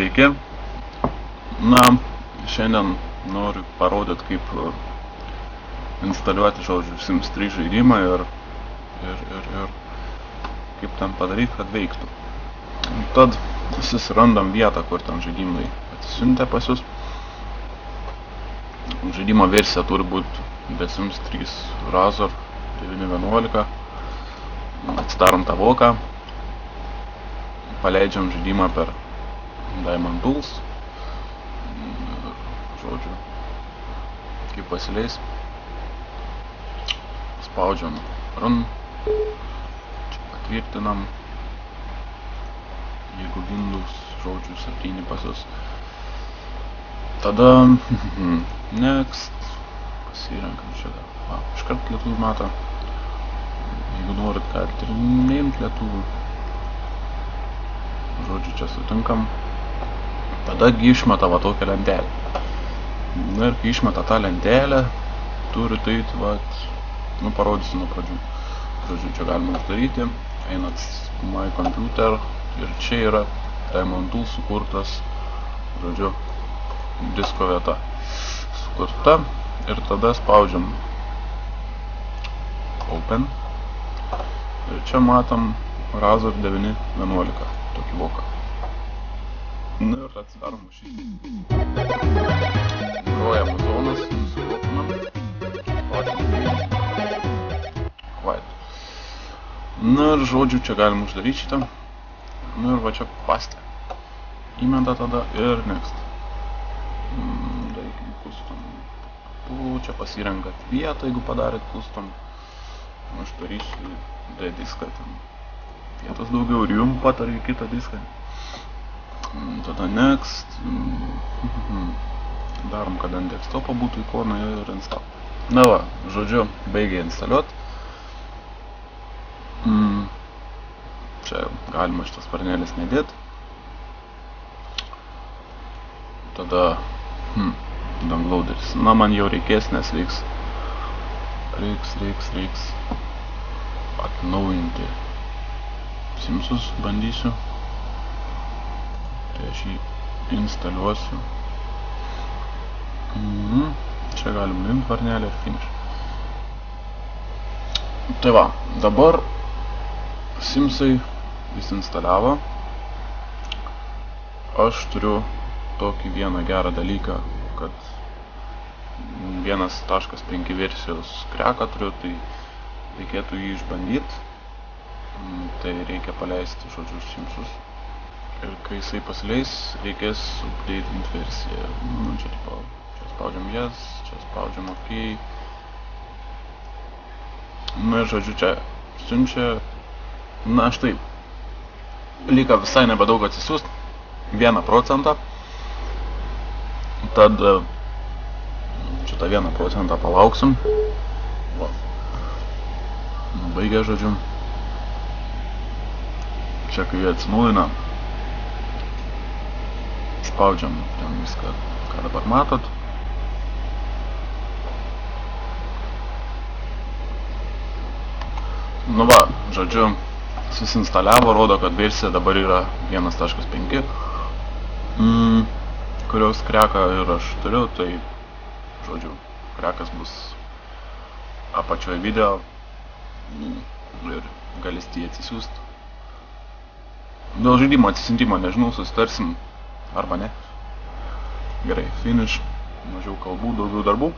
Sveiki. Na, šiandien noriu parodyti, kaip instaliuoti, žodžiu, Sims 3 žaidimą ir kaip ten padaryti, kad veiktų. Tad susirandam vietą, kur ten žaidimai atsisiuntė pas jūs. Žaidimo versija turi būti be Sims 3 Razor 9.11. Atsidarom tą voką. Paleidžiam žaidimą per Diamond Tools. Žodžiu, kaip pasileis. Spaudžiam Run. Čia patvirtinam. Jeigu Windows, žodžiu, 7 pas jūs. Tada Next. Pasirenkam čia. Iškart lietuvių matą. Jeigu norit, galite ir neimti lietuvių. Žodžiu, čia sutinkam. Tada išmeta va tokią lentelę. Na ir kai išmeta tą lentelę, turit eiti, parodysiu nuo pradžių. Žodžiu, čia galima uždaryti. Einat My Computer ir čia yra Diamond Tools sukurtas, žodžiu, disko vieta sukurta. Ir tada spaudžiam Open. Ir čia matom Razor 9.11. Tokį voką. Na ir atsidarom šį. Groja muzonas, sukotinam. Quiet. Na ir žodžiu, čia galim uždaryti šitą. Na ir va čia pastė. Įmeta tada ir Next. Reikia custom. Čia pasirenkat vietą, jeigu padarėt custom. Aš darysiu D diską ten. Vietos daugiau ir jum patariu į kitą diską. Tada Next. Darom, kad ant desktopo būtų ikona ir install. Na va, žodžiu, baigia instaliuot. Čia galima šitas varnelės nedėt. Tada downloaderis. Na, man jau reikės, nes reiks atnaujinti Simsus, bandysiu. Tai aš jį instaliuosiu. Čia galim nuimti varnelę ir finish. Tai va, dabar Simsai vis instaliavo. Aš turiu tokį vieną gerą dalyką, kad 1.5 versijos kreką turiu, tai reikėtų jį išbandyti. Tai reikia paleisti, žodžiu, Simsus. Ir kai jisai pasileis, reikės updatinti versiją. Čia spaudžiam Yes, čia spaudžiam OK. Ir žodžiu, čia siunčia. Na, štai. Liko visai nebedaug atsisiųst. 1%. Tad šitą 1% palauksim. Baigia, žodžiu. Čia kai jie atsinaujina, spaudžiam ten viską, ką dabar matot. Nu va, žodžiu, susinstaliavo, rodo, kad versija dabar yra 1.5, kurios kreką ir aš turiu, tai, žodžiu, krekas bus apačioje video ir galėsite jį atsisiųsti. Dėl žaidimo atsisiuntimo, nežinau, susitarsim arba ne. Gerai, finish, mažiau kalbų, daugiau darbų.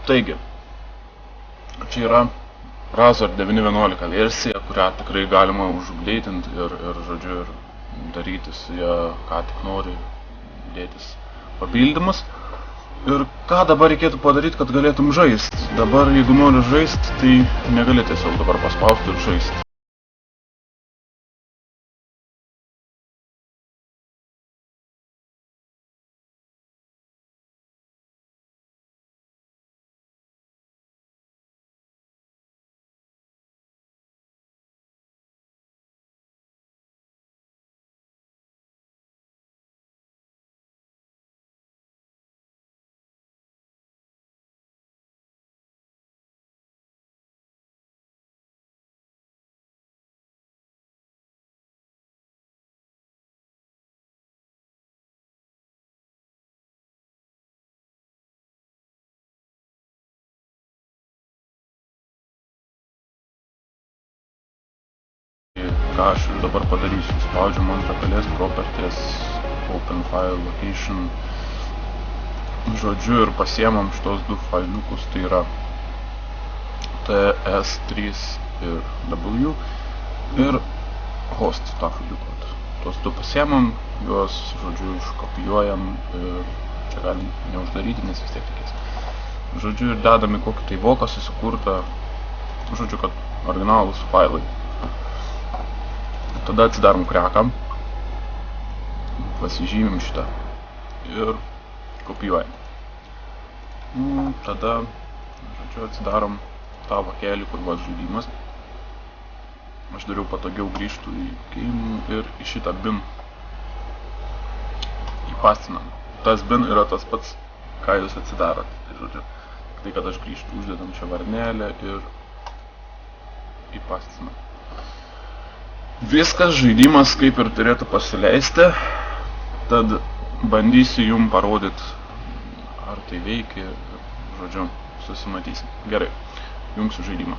Taigi, čia yra Razor 9.11 versija, kurią tikrai galima užupdeitinti ir žodžiu, ir daryti su ją, ką tik nori, dėtis papildymus. Ir ką dabar reikėtų padaryti, kad galėtum žaisti? Dabar, jeigu nori žaisti, tai negali tiesiog dabar paspausti ir žaisti. ką aš ir dabar padarysiu. Spaudžiu Montekalės properties, open file location, žodžiu, ir pasiemam šitos du failiukus, tai yra TS3 ir W ir host tą failiuką. Tos du pasiemam, juos, žodžiu, iškopijuojam ir čia galim neuždaryti, nes vis tiek reikės. Žodžiu, ir dedam į kokį tai voką susikurtą, žodžiu, kad originalūs failai. Tada atsidarom krekam, pasižymim šitą ir kopijuojam. Tada, žodžiu, atsidarom tą vakelį, kur buvo žaidimas. Aš dariau patogiau grįžtų į game ir į šitą bin įpastinam. Tas bin yra tas pats, ką jūs atsidarot. Tai, žodžiu, tai kad aš grįžtų, uždedam čia varnelę ir įpastinam. Viskas, žaidimas kaip ir turėtų pasileisti, tad bandysiu jum parodyti, ar tai veikia, žodžiu, susimatysim. Gerai, jungsiu žaidimą.